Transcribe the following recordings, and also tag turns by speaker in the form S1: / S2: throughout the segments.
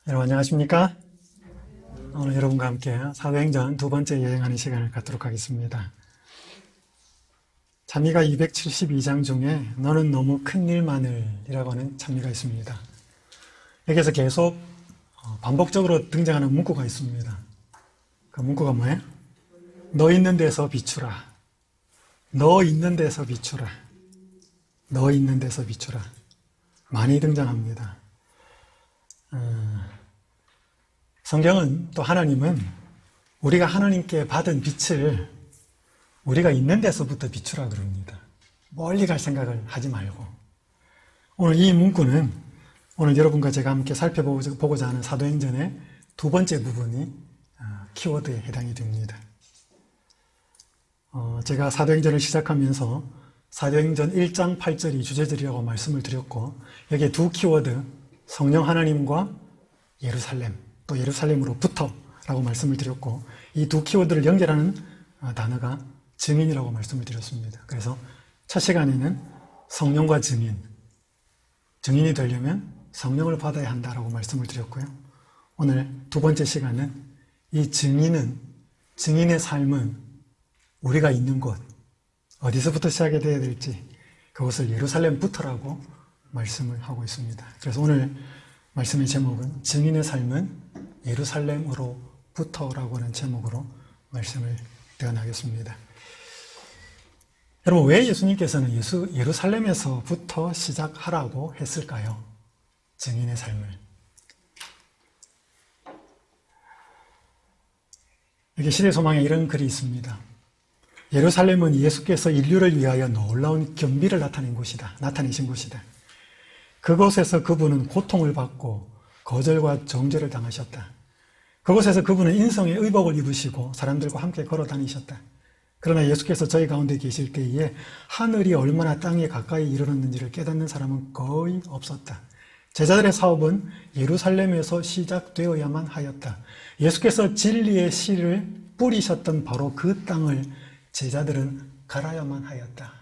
S1: 여러분 안녕하십니까? 오늘 여러분과 함께 사도행전 두 번째 여행하는 시간을 갖도록 하겠습니다. 찬미가 272장 중에 너는 너무 큰 일만을 이라고 하는 찬미가 있습니다. 여기에서 계속 반복적으로 등장하는 문구가 있습니다. 그 문구가 뭐예요? 너 있는 데서 비추라. 너 있는 데서 비추라. 너 있는 데서 비추라. 많이 등장합니다. 성경은 또 하나님은 우리가 하나님께 받은 빛을 우리가 있는 데서부터 비추라 그럽니다. 멀리 갈 생각을 하지 말고. 오늘 이 문구는 오늘 여러분과 제가 함께 살펴보고자 하는 사도행전의 두 번째 부분이 키워드에 해당이 됩니다. 제가 사도행전을 시작하면서 사도행전 1장 8절이 주제절이라고 말씀을 드렸고, 여기에 두 키워드, 성령 하나님과 예루살렘, 또 예루살렘으로부터 라고 말씀을 드렸고, 이 두 키워드를 연결하는 단어가 증인이라고 말씀을 드렸습니다. 그래서 첫 시간에는 성령과 증인이 되려면 성령을 받아야 한다라고 말씀을 드렸고요. 오늘 두 번째 시간은 이 증인의 삶은 우리가 있는 곳, 어디서부터 시작이 되어야 될지 그것을 예루살렘부터라고 말씀을 하고 있습니다. 그래서 오늘 말씀의 제목은 증인의 삶은 예루살렘으로부터라고 하는 제목으로 말씀을 떼어나겠습니다. 여러분, 왜 예수님께서는 예루살렘에서부터 시작하라고 했을까요? 증인의 삶을. 여기 시대소망에 이런 글이 있습니다. 예루살렘은 예수께서 인류를 위하여 놀라운 겸비를 나타내신 곳이다. 그곳에서 그분은 고통을 받고 거절과 정죄를 당하셨다. 그곳에서 그분은 인성의 의복을 입으시고 사람들과 함께 걸어 다니셨다. 그러나 예수께서 저희 가운데 계실 때에 하늘이 얼마나 땅에 가까이 이르렀는지를 깨닫는 사람은 거의 없었다. 제자들의 사업은 예루살렘에서 시작되어야만 하였다. 예수께서 진리의 씨를 뿌리셨던 바로 그 땅을 제자들은 갈아야만 하였다.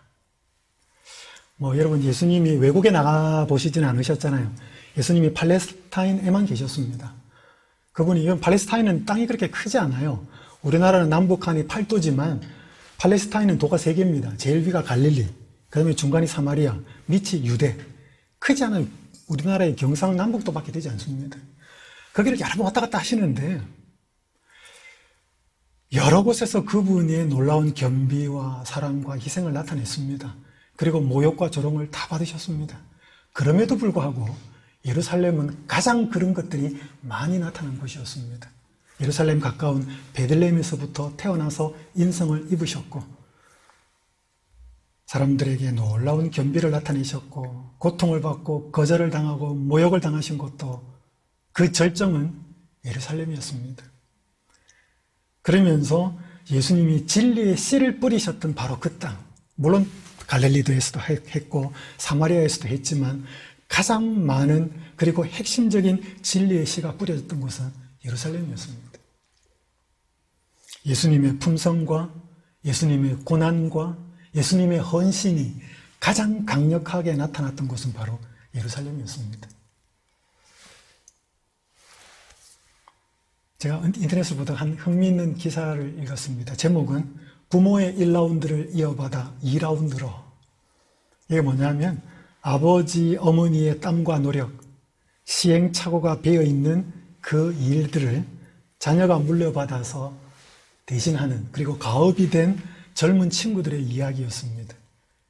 S1: 여러분, 예수님이 외국에 나가 보시지는 않으셨잖아요. 예수님이 팔레스타인에만 계셨습니다. 그분이, 팔레스타인은 땅이 그렇게 크지 않아요. 우리나라는 남북한이 8도지만 팔레스타인은 도가 3개입니다. 제일 위가 갈릴리, 그 다음에 중간이 사마리아, 밑이 유대. 크지 않아요. 우리나라의 경상남북도밖에 되지 않습니다. 거기를 여러 번 왔다 갔다 하시는데 여러 곳에서 그분의 놀라운 겸비와 사랑과 희생을 나타냈습니다. 그리고 모욕과 조롱을 다 받으셨습니다. 그럼에도 불구하고 예루살렘은 가장 그런 것들이 많이 나타난 곳이었습니다. 예루살렘 가까운 베들레헴에서부터 태어나서 인성을 입으셨고 사람들에게 놀라운 겸비를 나타내셨고 고통을 받고 거절을 당하고 모욕을 당하신 것도 그 절정은 예루살렘이었습니다. 그러면서 예수님이 진리의 씨를 뿌리셨던 바로 그 땅, 물론 갈릴리도에서도 했고 사마리아에서도 했지만 가장 많은 그리고 핵심적인 진리의 씨가 뿌려졌던 곳은 예루살렘이었습니다. 예수님의 품성과 예수님의 고난과 예수님의 헌신이 가장 강력하게 나타났던 곳은 바로 예루살렘이었습니다. 제가 인터넷을 보다가 한 흥미있는 기사를 읽었습니다. 제목은 부모의 1라운드를 이어받아 2라운드로. 이게 뭐냐면 아버지, 어머니의 땀과 노력, 시행착오가 배어있는 그 일들을 자녀가 물려받아서 대신하는, 그리고 가업이 된 젊은 친구들의 이야기였습니다.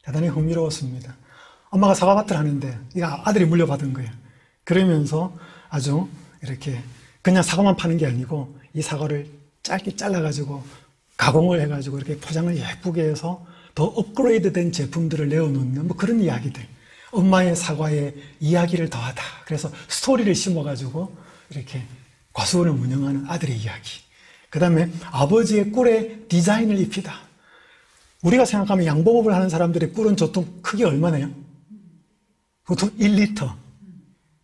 S1: 대단히 흥미로웠습니다. 엄마가 사과밭을 하는데 이거 아들이 물려받은 거예요. 그러면서 아주 이렇게 그냥 사과만 파는 게 아니고 이 사과를 짧게 잘라가지고 가공을 해가지고 이렇게 포장을 예쁘게 해서 더 업그레이드된 제품들을 내어놓는 그런 이야기들. 엄마의 사과에 이야기를 더하다. 그래서 스토리를 심어가지고 이렇게 과수원을 운영하는 아들의 이야기. 그 다음에 아버지의 꿀에 디자인을 입히다. 우리가 생각하면 양봉업을 하는 사람들의 꿀은 보통 크기 얼마나요? 보통 1리터,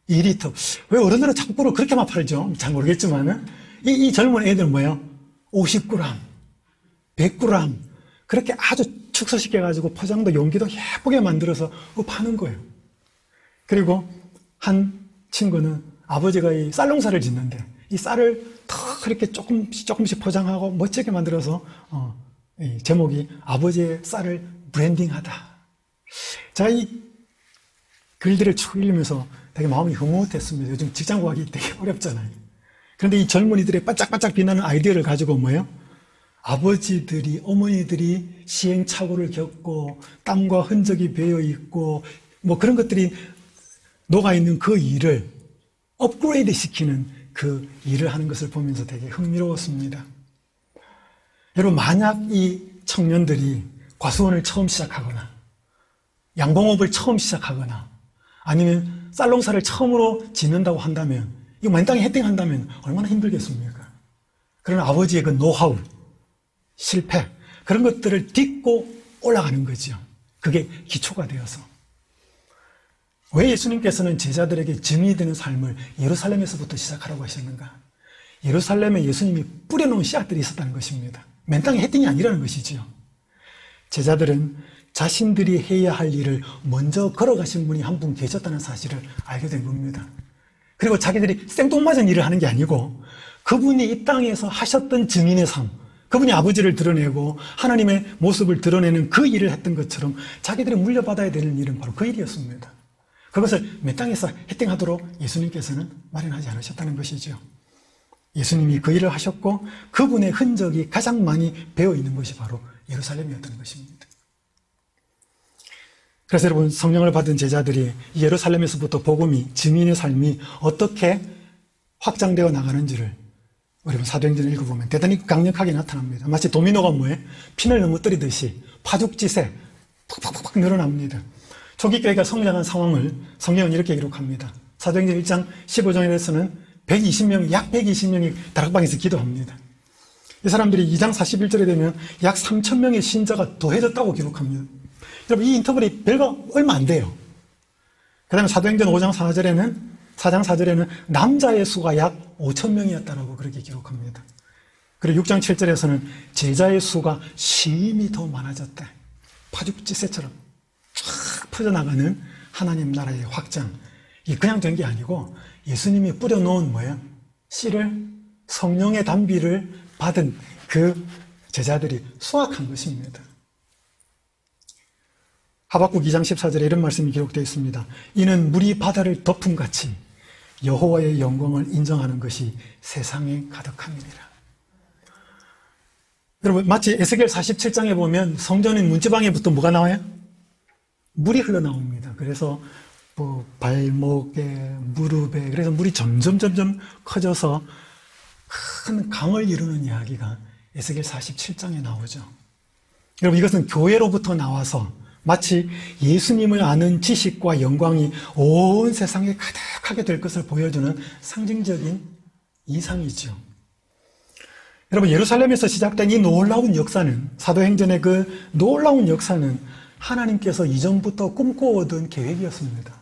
S1: 2리터. 왜 어른들은 자꾸 꿀을 그렇게만 팔죠? 잘 모르겠지만은 이 젊은 애들은 뭐예요? 50g, 100g 그렇게 아주 축소시켜가지고 포장도 용기도 예쁘게 만들어서 파는 거예요. 그리고 한 친구는 아버지가 이 쌀농사를 짓는데 이 쌀을 더 그렇게 조금씩 포장하고 멋지게 만들어서 이 제목이 아버지의 쌀을 브랜딩하다. 제가 이 글들을 쭉 읽으면서 되게 마음이 흐뭇했습니다. 요즘 직장 구하기 되게 어렵잖아요. 그런데 이 젊은이들의 반짝반짝 빛나는 아이디어를 가지고 뭐예요? 아버지들이, 어머니들이 시행착오를 겪고 땀과 흔적이 배어있고 뭐 그런 것들이 녹아있는 그 일을 업그레이드 시키는 그 일을 하는 것을 보면서 되게 흥미로웠습니다. 여러분, 만약 이 청년들이 과수원을 처음 시작하거나 양봉업을 처음 시작하거나 아니면 쌀농사를 처음으로 짓는다고 한다면 이거 만땅에 헤딩한다면 얼마나 힘들겠습니까? 그러나 아버지의 그 노하우, 실패 그런 것들을 딛고 올라가는 거죠. 그게 기초가 되어서. 왜 예수님께서는 제자들에게 증인이 되는 삶을 예루살렘에서부터 시작하라고 하셨는가? 예루살렘에 예수님이 뿌려놓은 씨앗들이 있었다는 것입니다. 맨땅에 헤딩이 아니라는 것이지요. 제자들은 자신들이 해야 할 일을 먼저 걸어가신 분이 한 분 계셨다는 사실을 알게 된 겁니다. 그리고 자기들이 생뚱맞은 일을 하는 게 아니고 그분이 이 땅에서 하셨던 증인의 삶, 그분이 아버지를 드러내고 하나님의 모습을 드러내는 그 일을 했던 것처럼 자기들이 물려받아야 되는 일은 바로 그 일이었습니다. 그것을 맨 땅에서 헤딩하도록 예수님께서는 마련하지 않으셨다는 것이죠. 예수님이 그 일을 하셨고 그분의 흔적이 가장 많이 배어있는 것이 바로 예루살렘이었던 것입니다. 그래서 여러분, 성령을 받은 제자들이 예루살렘에서부터 복음이, 증인의 삶이 어떻게 확장되어 나가는지를 여러분 사도행전을 읽어보면 대단히 강력하게 나타납니다. 마치 도미노가 뭐예요? 핀을 넘어뜨리듯이 파죽지세 팍팍팍 늘어납니다. 초기 교회가 성장한 상황을 성경은 이렇게 기록합니다. 사도행전 1장 15장에 대해서는 약 120명이 다락방에서 기도합니다. 이 사람들이 2장 41절에 되면 약 3,000명의 신자가 더해졌다고 기록합니다. 여러분, 이 인터벌이 얼마 안 돼요. 그 다음에 사도행전 5장 4절에는 남자의 수가 약 5,000명이었다라고 그렇게 기록합니다. 그리고 6장 7절에서는 제자의 수가 심히 더 많아졌대. 파죽지세처럼 쫙 퍼져나가는 하나님 나라의 확장. 이게 그냥 된 게 아니고 예수님이 뿌려놓은 뭐예요? 씨를, 성령의 단비를 받은 그 제자들이 수확한 것입니다. 하박국 2장 14절에 이런 말씀이 기록되어 있습니다. 이는 물이 바다를 덮음같이 여호와의 영광을 인정하는 것이 세상에 가득함이니라. 여러분, 마치 에스겔 47장에 보면 성전인 문지방에부터 뭐가 나와요? 물이 흘러나옵니다. 그래서 뭐 발목에, 무릎에, 그래서 물이 점점 커져서 큰 강을 이루는 이야기가 에스겔 47장에 나오죠. 여러분, 이것은 교회로부터 나와서 마치 예수님을 아는 지식과 영광이 온 세상에 가득하게 될 것을 보여주는 상징적인 이상이죠. 여러분, 예루살렘에서 시작된 이 놀라운 역사는, 사도행전의 그 놀라운 역사는 하나님께서 이전부터 꿈꿔오던 계획이었습니다.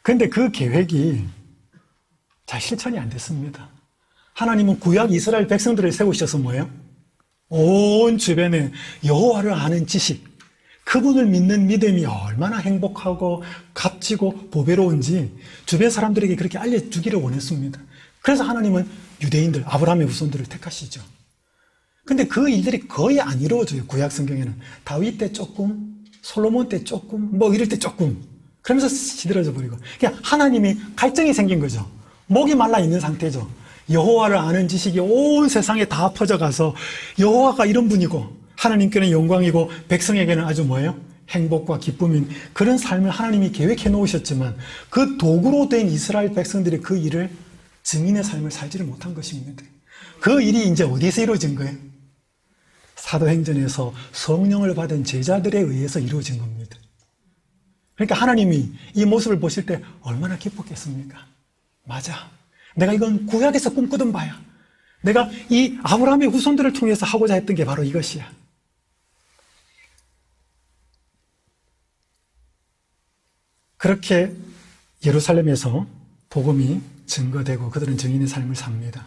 S1: 그런데 그 계획이 잘 실천이 안 됐습니다. 하나님은 구약 이스라엘 백성들을 세우셔서 뭐예요? 온 주변에 여호와를 아는 지식, 그분을 믿는 믿음이 얼마나 행복하고 값지고 보배로운지 주변 사람들에게 그렇게 알려주기를 원했습니다. 그래서 하나님은 유대인들, 아브라함의 후손들을 택하시죠. 근데 그 일들이 거의 안 이루어져요. 구약 성경에는. 다윗 때 조금, 솔로몬 때 조금, 뭐 이럴 때 조금. 그러면서 시들어져 버리고. 그냥 하나님이 갈증이 생긴 거죠. 목이 말라 있는 상태죠. 여호와를 아는 지식이 온 세상에 다 퍼져가서 여호와가 이런 분이고 하나님께는 영광이고 백성에게는 아주 뭐예요? 행복과 기쁨인 그런 삶을 하나님이 계획해 놓으셨지만 그 도구로 된 이스라엘 백성들이 그 일을 증인의 삶을 살지를 못한 것입니다. 그 일이 이제 어디서 이루어진 거예요? 사도행전에서 성령을 받은 제자들에 의해서 이루어진 겁니다. 그러니까 하나님이 이 모습을 보실 때 얼마나 기뻤겠습니까? 맞아. 내가 이건 구약에서 꿈꾸던 바야. 내가 이 아브라함의 후손들을 통해서 하고자 했던 게 바로 이것이야. 그렇게 예루살렘에서 복음이 증거되고 그들은 증인의 삶을 삽니다.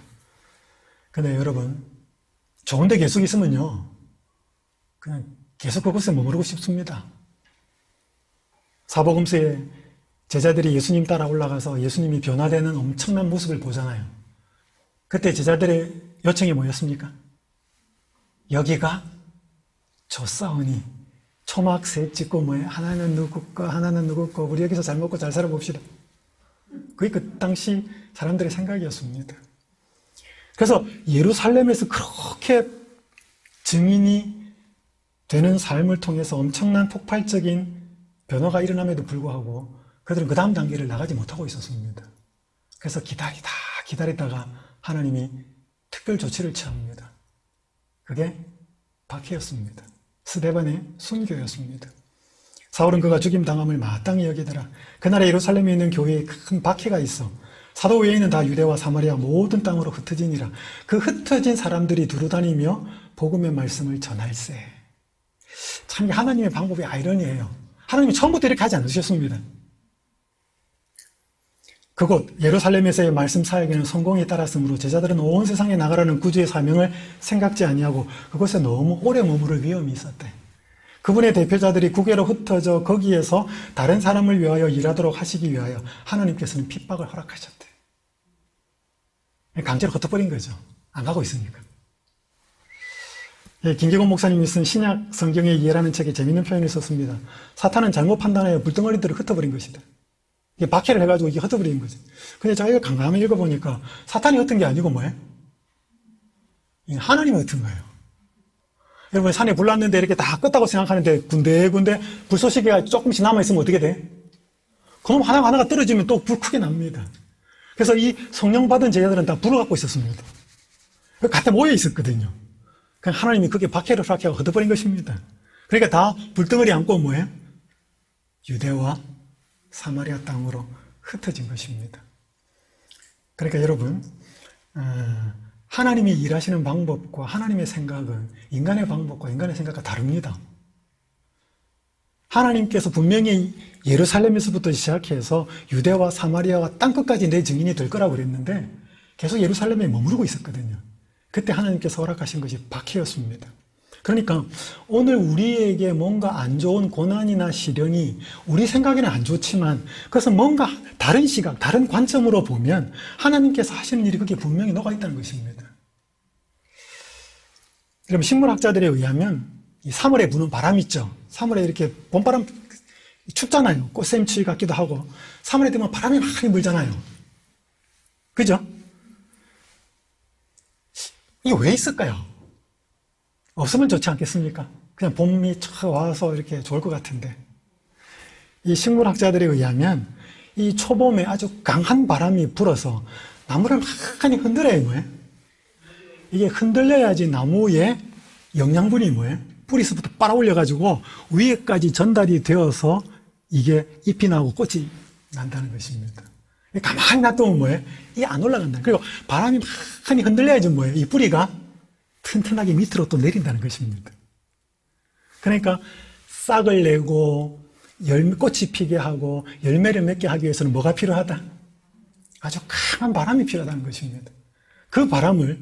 S1: 그런데 여러분, 좋은 데 계속 있으면요, 그냥 계속 그곳에 머무르고 싶습니다. 사복음서에 제자들이 예수님 따라 올라가서 예수님이 변화되는 엄청난 모습을 보잖아요. 그때 제자들의 요청이 뭐였습니까? 여기가 좋사오니 초막 셋 짓고 뭐해? 하나는 누구 거, 하나는 누구 거, 우리 여기서 잘 먹고 잘 살아봅시다. 그게 그 당시 사람들의 생각이었습니다. 그래서 예루살렘에서 그렇게 증인이 되는 삶을 통해서 엄청난 폭발적인 변화가 일어남에도 불구하고 그들은 그 다음 단계를 나가지 못하고 있었습니다. 그래서 기다리다가 하나님이 특별 조치를 취합니다. 그게 박해였습니다. 스데반의 순교였습니다. 사울은 그가 죽임당함을 마땅히 여기더라. 그날에 예루살렘에 있는 교회에 큰 박해가 있어 사도 외에는 다 유대와 사마리아 모든 땅으로 흩어지니라. 그 흩어진 사람들이 두루다니며 복음의 말씀을 전할세. 참 하나님의 방법이 아이러니해요. 하나님이 처음부터 이렇게 하지 않으셨습니다. 그곳 예루살렘에서의 말씀 사역에는 성공이 따랐으므로 제자들은 온 세상에 나가라는 구주의 사명을 생각지 아니하고 그곳에 너무 오래 머무를 위험이 있었대. 그분의 대표자들이 국외로 흩어져 거기에서 다른 사람을 위하여 일하도록 하시기 위하여 하나님께서는 핍박을 허락하셨대. 강제로 흩어버린 거죠. 안 가고 있으니까. 김기곤 목사님이 쓴 신약 성경의 이해라는 책에 재밌는 표현을 썼습니다. 사탄은 잘못 판단하여 불덩어리들을 흩어버린 것이다. 이게 박해를 해가지고 이게 흩어버리는 거지. 근데 저희가 강감히 읽어보니까 사탄이 흩은 게 아니고 뭐예요? 하나님이 흩은 거예요. 여러분 산에 불 났는데 이렇게 다 껐다고 생각하는데 군데군데 불쏘시개가 조금씩 남아있으면 어떻게 돼? 그럼 하나가 떨어지면 또 불 크게 납니다. 그래서 이 성령 받은 제자들은 다 불을 갖고 있었습니다. 같이 모여 있었거든요. 그냥 하나님이 그게 박해를 허락하고 흩어버린 것입니다. 그러니까 다 불덩어리 안고 뭐예요? 유대와 사마리아 땅으로 흩어진 것입니다. 그러니까 여러분 하나님이 일하시는 방법과 하나님의 생각은 인간의 방법과 인간의 생각과 다릅니다. 하나님께서 분명히 예루살렘에서부터 시작해서 유대와 사마리아와 땅끝까지 내 증인이 될 거라고 그랬는데 계속 예루살렘에 머무르고 있었거든요. 그때 하나님께서 허락하신 것이 박해였습니다. 그러니까 오늘 우리에게 뭔가 안 좋은 고난이나 시련이 우리 생각에는 안 좋지만 그것은 뭔가 다른 시각, 다른 관점으로 보면 하나님께서 하시는 일이 그게 분명히 녹아있다는 것입니다. 여러분 식물학자들에 의하면 이 3월에 부는 바람 있죠. 3월에 이렇게 봄바람 춥잖아요. 꽃샘추위 같기도 하고 3월에 되면 바람이 많이 불잖아요. 그죠? 이게 왜 있을까요? 없으면 좋지 않겠습니까? 그냥 봄이 촥 와서 이렇게 좋을 것 같은데 이 식물학자들에 의하면 이 초봄에 아주 강한 바람이 불어서 나무를 많이 흔들어요. 뭐예요? 이게 흔들려야지 나무의 영양분이 뭐예요? 뿌리서부터 빨아올려가지고 위에까지 전달이 되어서 이게 잎이 나고 꽃이 난다는 것입니다. 가만히 놔두면 뭐예요? 이게 안 올라간다. 그리고 바람이 많이 흔들려야지 뭐예요? 이 뿌리가 튼튼하게 밑으로 또 내린다는 것입니다. 그러니까 싹을 내고 꽃이 피게 하고 열매를 맺게 하기 위해서는 뭐가 필요하다? 아주 강한 바람이 필요하다는 것입니다. 그 바람을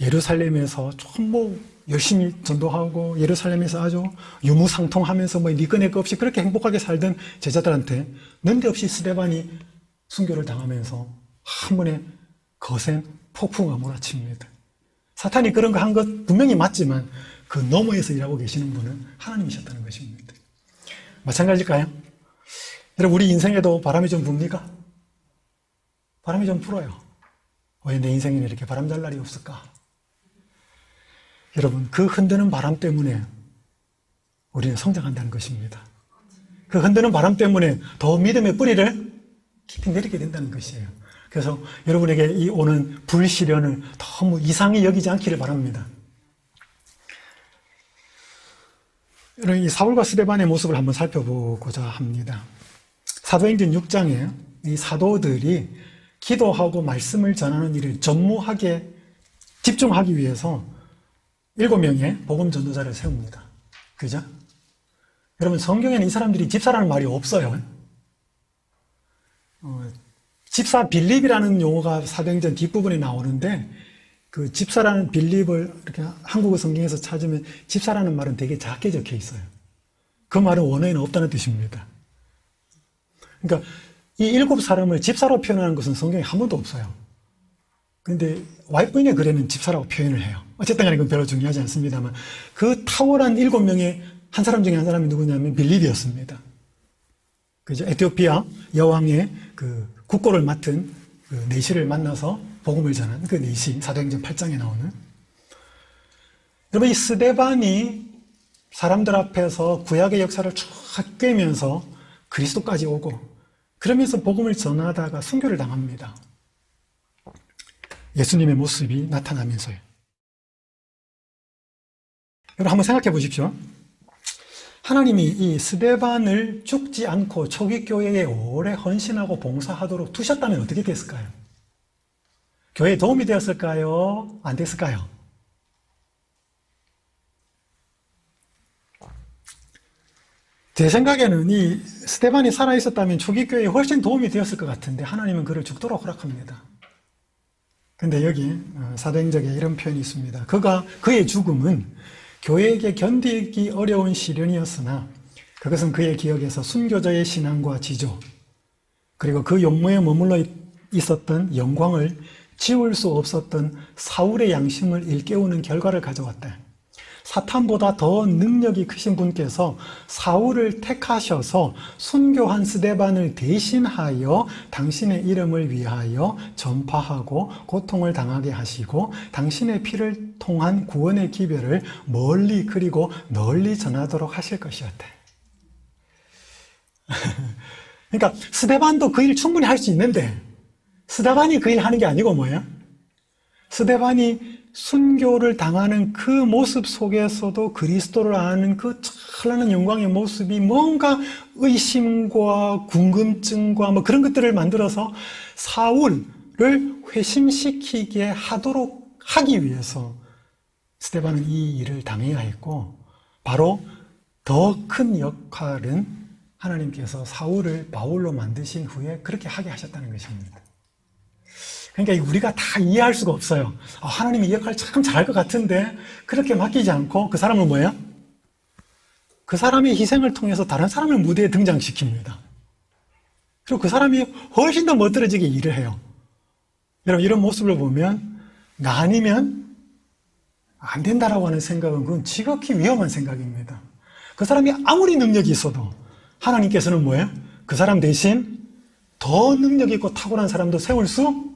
S1: 예루살렘에서 좀 열심히 전도하고 예루살렘에서 아주 유무상통하면서 니꺼 내꺼 없이 그렇게 행복하게 살던 제자들한테 는데없이 스데반이 순교를 당하면서 한 번에 거센 폭풍우가 몰아칩니다. 사탄이 그런 거 한 것 분명히 맞지만 그 너머에서 일하고 계시는 분은 하나님이셨다는 것입니다. 마찬가지일까요? 여러분 우리 인생에도 바람이 좀 붑니까? 바람이 좀 불어요. 왜 내 인생에는 이렇게 바람 잘 날이 없을까? 여러분 그 흔드는 바람 때문에 우리는 성장한다는 것입니다. 그 흔드는 바람 때문에 더 믿음의 뿌리를 깊이 내리게 된다는 것이에요. 그래서 여러분에게 이 오는 불시련을 너무 이상히 여기지 않기를 바랍니다. 여러분 이 사울과 스데반의 모습을 한번 살펴보고자 합니다. 사도행전 6장에 이 사도들이 기도하고 말씀을 전하는 일을 전무하게 집중하기 위해서 7명의 복음 전도자를 세웁니다. 그죠? 여러분 성경에는 이 사람들이 집사라는 말이 없어요. 집사 빌립이라는 용어가 사도행전 뒷부분에 나오는데 그 집사라는 빌립을 이렇게 한국어 성경에서 찾으면 집사라는 말은 되게 작게 적혀 있어요. 그 말은 원어에는 없다는 뜻입니다. 그러니까 이 7사람을 집사로 표현하는 것은 성경에 한 번도 없어요. 근데 와이프인의 글에는 집사라고 표현을 해요. 어쨌든 간에 그건 별로 중요하지 않습니다만, 그 탁월한 7명의 한 사람 중에 한 사람이 누구냐면 빌립이었습니다. 그죠? 에티오피아 여왕의 그 국고를 맡은 그 내시를 만나서 복음을 전한 그 내시, 사도행전 8장에 나오는. 여러분, 이 스데반이 사람들 앞에서 구약의 역사를 쭉 꿰면서 그리스도까지 오고, 그러면서 복음을 전하다가 순교를 당합니다. 예수님의 모습이 나타나면서요. 여러분, 한번 생각해 보십시오. 하나님이 이 스데반을 죽지 않고 초기 교회에 오래 헌신하고 봉사하도록 두셨다면 어떻게 됐을까요? 교회에 도움이 되었을까요? 안 됐을까요? 제 생각에는 이 스데반이 살아있었다면 초기 교회에 훨씬 도움이 되었을 것 같은데, 하나님은 그를 죽도록 허락합니다. 근데 여기 사도행전에 이런 표현이 있습니다. 그의 죽음은 교회에게 견디기 어려운 시련이었으나 그것은 그의 기억에서 순교자의 신앙과 지조, 그리고 그 용모에 머물러 있었던 영광을 지울 수 없었던 사울의 양심을 일깨우는 결과를 가져왔다. 사탄보다 더 능력이 크신 분께서 사울을 택하셔서 순교한 스데반을 대신하여 당신의 이름을 위하여 전파하고 고통을 당하게 하시고 당신의 피를 통한 구원의 기별을 멀리 그리고 널리 전하도록 하실 것이었다. 그러니까 스데반도 그 일 충분히 할 수 있는데, 스데반이 그 일 하는 게 아니고 뭐예요? 스데반이 순교를 당하는 그 모습 속에서도 그리스도를 아는 그 찬란한 영광의 모습이 뭔가 의심과 궁금증과 뭐 그런 것들을 만들어서 사울을 회심시키게 하기 위해서 스데반은 이 일을 당해야 했고, 바로 더 큰 역할은 하나님께서 사울을 바울로 만드신 후에 그렇게 하게 하셨다는 것입니다. 그러니까 우리가 다 이해할 수가 없어요. 하나님이 이 역할을 참 잘할 것 같은데 그렇게 맡기지 않고 그 사람은 뭐예요? 그 사람의 희생을 통해서 다른 사람을 무대에 등장시킵니다. 그리고 그 사람이 훨씬 더 멋들어지게 일을 해요. 여러분, 이런 모습을 보면 나 아니면 안 된다라고 하는 생각은 그건 지극히 위험한 생각입니다. 그 사람이 아무리 능력이 있어도 하나님께서는 뭐예요? 그 사람 대신 더 능력 있고 탁월한 사람도 세울 수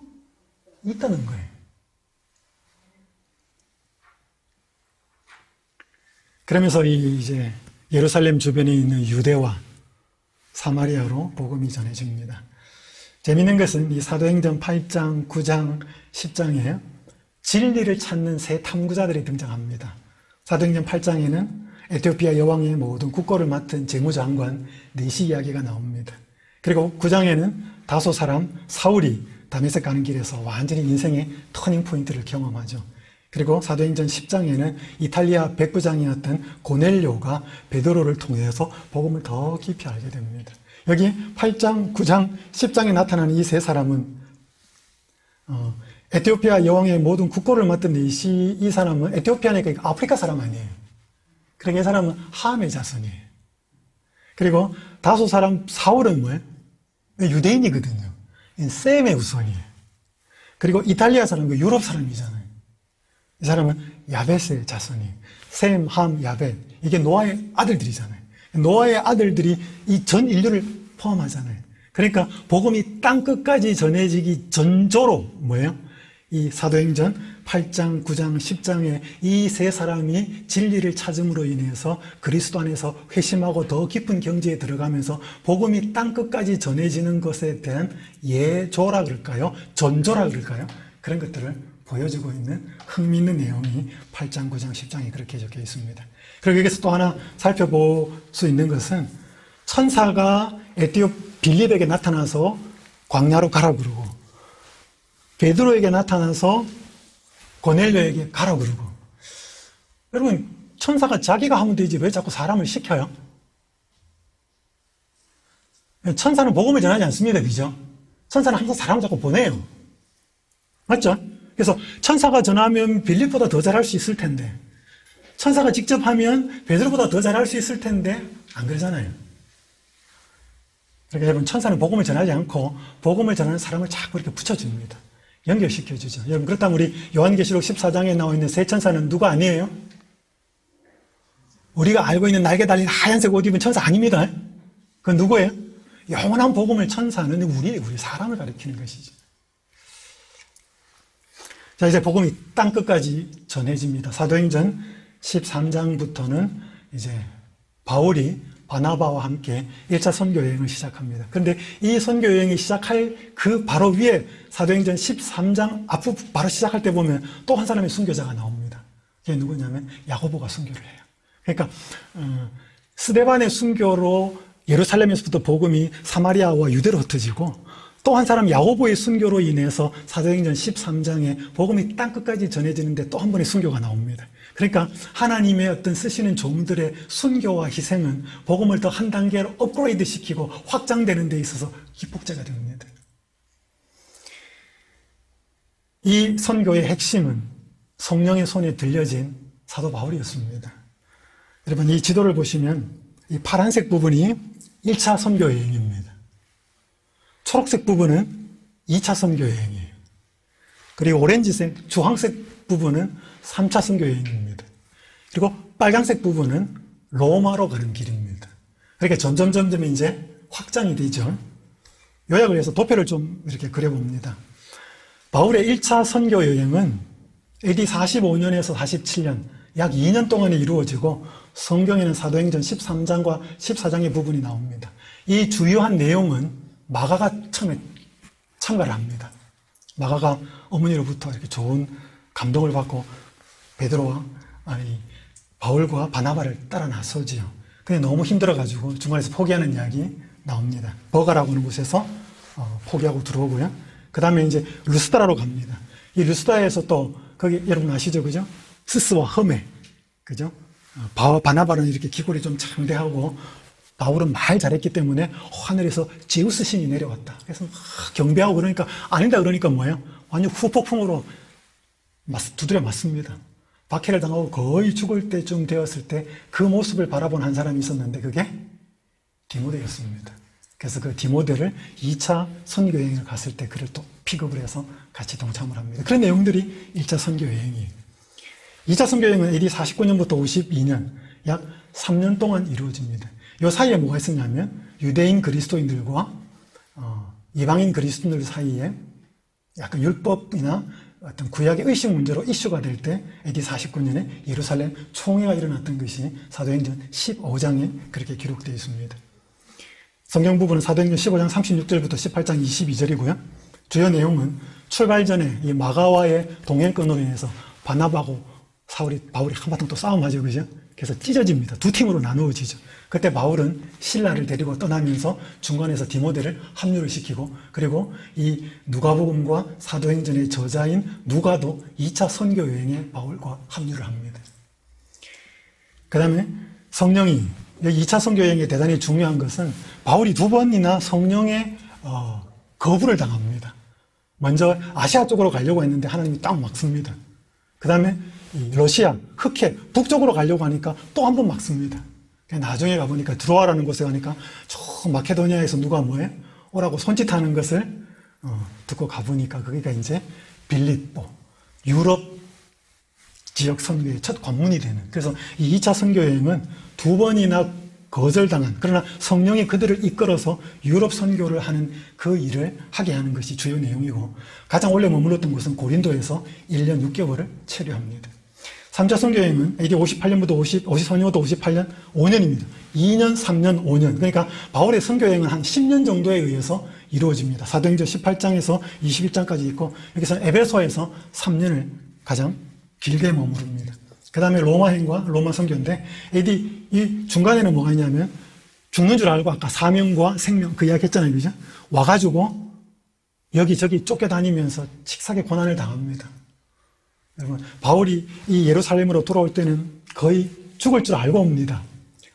S1: 있다는 거예요. 그러면서 이제 예루살렘 주변에 있는 유대와 사마리아로 복음이 전해집니다. 재미있는 것은 이 사도행전 8장, 9장, 10장에 진리를 찾는 세 탐구자들이 등장합니다. 사도행전 8장에는 에티오피아 여왕의 모든 국고를 맡은 재무장관 내시 이야기가 나옵니다. 그리고 9장에는 다소 사람 사울이 다메섹 가는 길에서 완전히 인생의 터닝 포인트를 경험하죠. 그리고 사도행전 10장에는 이탈리아 백부장이었던 고넬료가 베드로를 통해서 복음을 더 깊이 알게 됩니다. 여기 8장, 9장, 10장에 나타나는 이 세 사람은 에티오피아 여왕의 모든 국고를 맡은 이 사람은 에티오피아니까 아프리카 사람 아니에요. 그러니까 이 사람은 함의 자손이에요. 그리고 다소 사람 사울은 뭐예요? 유대인이거든요. 셈의 후손이에요. 그리고 이탈리아 사람, 유럽 사람이잖아요. 이 사람은 야벳의 자손이에요. 셈, 함, 야벳. 이게 노아의 아들들이잖아요. 노아의 아들들이 이 전 인류를 포함하잖아요. 그러니까 복음이 땅 끝까지 전해지기 전조로 뭐예요? 이 사도행전 8장, 9장, 10장에 이 세 사람이 진리를 찾음으로 인해서 그리스도 안에서 회심하고 더 깊은 경지에 들어가면서 복음이 땅 끝까지 전해지는 것에 대한 예조라 그럴까요? 전조라 그럴까요? 그런 것들을 보여주고 있는 흥미있는 내용이 8장, 9장, 10장에 그렇게 적혀 있습니다. 그리고 여기서 또 하나 살펴볼 수 있는 것은 천사가 빌립에게 나타나서 광야로 가라 그러고 베드로에게 나타나서 고넬료에게 가라 그러고. 여러분, 천사가 자기가 하면 되지 왜 자꾸 사람을 시켜요? 천사는 복음을 전하지 않습니다. 그죠? 천사는 항상 사람을 자꾸 보내요. 맞죠? 그래서 천사가 전하면 빌립보다 더 잘할 수 있을 텐데, 천사가 직접 하면 베드로보다 더 잘할 수 있을 텐데 안 그러잖아요. 그러니까 여러분, 천사는 복음을 전하지 않고 복음을 전하는 사람을 자꾸 이렇게 붙여줍니다. 연결시켜주죠. 여러분, 그렇다면 우리 요한계시록 14장에 나와 있는 세 천사는 누가 아니에요? 우리가 알고 있는 날개 달린 하얀색 옷 입은 천사 아닙니다. 그건 누구예요? 영원한 복음을 천사는 우리 사람을 가리키는 것이죠. 자, 이제 복음이 땅 끝까지 전해집니다. 사도행전 13장부터는 이제 바울이 바나바와 함께 1차 선교 여행을 시작합니다. 그런데 이 선교 여행이 시작할 그 바로 위에 사도행전 13장 앞부 바로 시작할 때 보면 또 한 사람의 순교자가 나옵니다. 그게 누구냐면 야고보가 순교를 해요. 그러니까 스데반의 순교로 예루살렘에서부터 복음이 사마리아와 유대로 흩어지고 또 한 사람 야고보의 순교로 인해서 사도행전 13장에 복음이 땅끝까지 전해지는데 또 한 번의 순교가 나옵니다. 그러니까 하나님의 어떤 쓰시는 종들의 순교와 희생은 복음을 더 한 단계로 업그레이드 시키고 확장되는 데 있어서 기폭제가 됩니다. 이 선교의 핵심은 성령의 손에 들려진 사도 바울이었습니다. 여러분, 이 지도를 보시면 이 파란색 부분이 1차 선교 여행입니다. 초록색 부분은 2차 선교 여행이에요. 그리고 오렌지색, 주황색 부분은 3차 선교 여행입니다. 그리고 빨간색 부분은 로마로 가는 길입니다. 그러니까 점점 이제 확장이 되죠. 요약을 해서 도표를 좀 이렇게 그려봅니다. 바울의 1차 선교 여행은 AD 45년에서 47년, 약 2년 동안에 이루어지고 성경에는 사도행전 13장과 14장의 부분이 나옵니다. 이 주요한 내용은 마가가 처음에 참가를 합니다. 마가가 어머니로부터 이렇게 좋은 감동을 받고 베드로와 바울과 바나바를 따라 나서지요. 근데 너무 힘들어가지고 중간에서 포기하는 이야기 나옵니다. 버가라고 하는 곳에서 포기하고 들어오고요. 그 다음에 이제 루스드라로 갑니다. 이 루스드라에서 또 거기 여러분 아시죠, 그죠? 스스와 흠에, 그죠? 바나바는 이렇게 기골이 좀 창대하고 바울은 말 잘했기 때문에 하늘에서 제우스 신이 내려왔다. 그래서 경배하고 그러니까 아니다 그러니까 뭐예요? 완전 후폭풍으로 두드려 맞습니다. 박해를 당하고 거의 죽을 때쯤 되었을 때 그 모습을 바라본 한 사람이 있었는데 그게 디모데였습니다. 그래서 그 디모데를 2차 선교 여행을 갔을 때 그를 또 픽업을 해서 같이 동참을 합니다. 그런 내용들이 1차 선교 여행이에요. 2차 선교 여행은 AD 49년부터 52년, 약 3년 동안 이루어집니다. 이 사이에 뭐가 있었냐면 유대인 그리스도인들과 이방인 그리스도인들 사이에 약간 율법이나 어떤 구약의 의식 문제로 이슈가 될 때 AD 49년에 예루살렘 총회가 일어났던 것이 사도행전 15장에 그렇게 기록되어 있습니다. 성경 부분은 사도행전 15장 36절부터 18장 22절이고요. 주요 내용은 출발 전에 이 마가와의 동행권으로 인해서 바나바하고 바울이 한바탕 또 싸움하죠, 그죠? 그래서 찢어집니다. 두 팀으로 나누어지죠. 그때 바울은 실라를 데리고 떠나면서 중간에서 디모데를 합류를 시키고, 그리고 이 누가복음과 사도행전의 저자인 누가도 2차 선교 여행에 바울과 합류를 합니다. 그 다음에 성령이, 여기 2차 선교 여행에 대단히 중요한 것은 바울이 2번이나 성령의 거부를 당합니다. 먼저 아시아 쪽으로 가려고 했는데 하나님이 딱 막습니다. 그 다음에 러시아, 흑해, 북쪽으로 가려고 하니까 또 한 번 막습니다. 나중에 가보니까 드로아라는 곳에 가니까 저 마케도니아에서 누가 뭐해? 오라고 손짓하는 것을 듣고 가보니까 거기가 이제 빌립보, 유럽 지역 선교의 첫 관문이 되는, 그래서 이 2차 선교 여행은 2번이나 거절당한, 그러나 성령이 그들을 이끌어서 유럽 선교를 하는 그 일을 하게 하는 것이 주요 내용이고, 가장 오래 머물렀던 곳은 고린도에서 1년 6개월을 체류합니다. 3차 선교여행은 AD 58년부터 54년부터 58년 5년입니다. 2년, 3년, 5년. 그러니까 바울의 선교여행은 한 10년 정도에 의해서 이루어집니다. 사도행전 18장에서 21장까지 있고, 여기서는 에베소에서 3년을 가장 길게 머무릅니다. 그 다음에 로마행과 로마 선교인데, AD 이 중간에는 뭐가 있냐면 죽는 줄 알고 아까 사명과 생명 그 이야기 했잖아요, 그죠? 와가지고 여기저기 쫓겨다니면서 칙삭의 고난을 당합니다. 여러분, 바울이 이 예루살렘으로 돌아올 때는 거의 죽을 줄 알고 옵니다.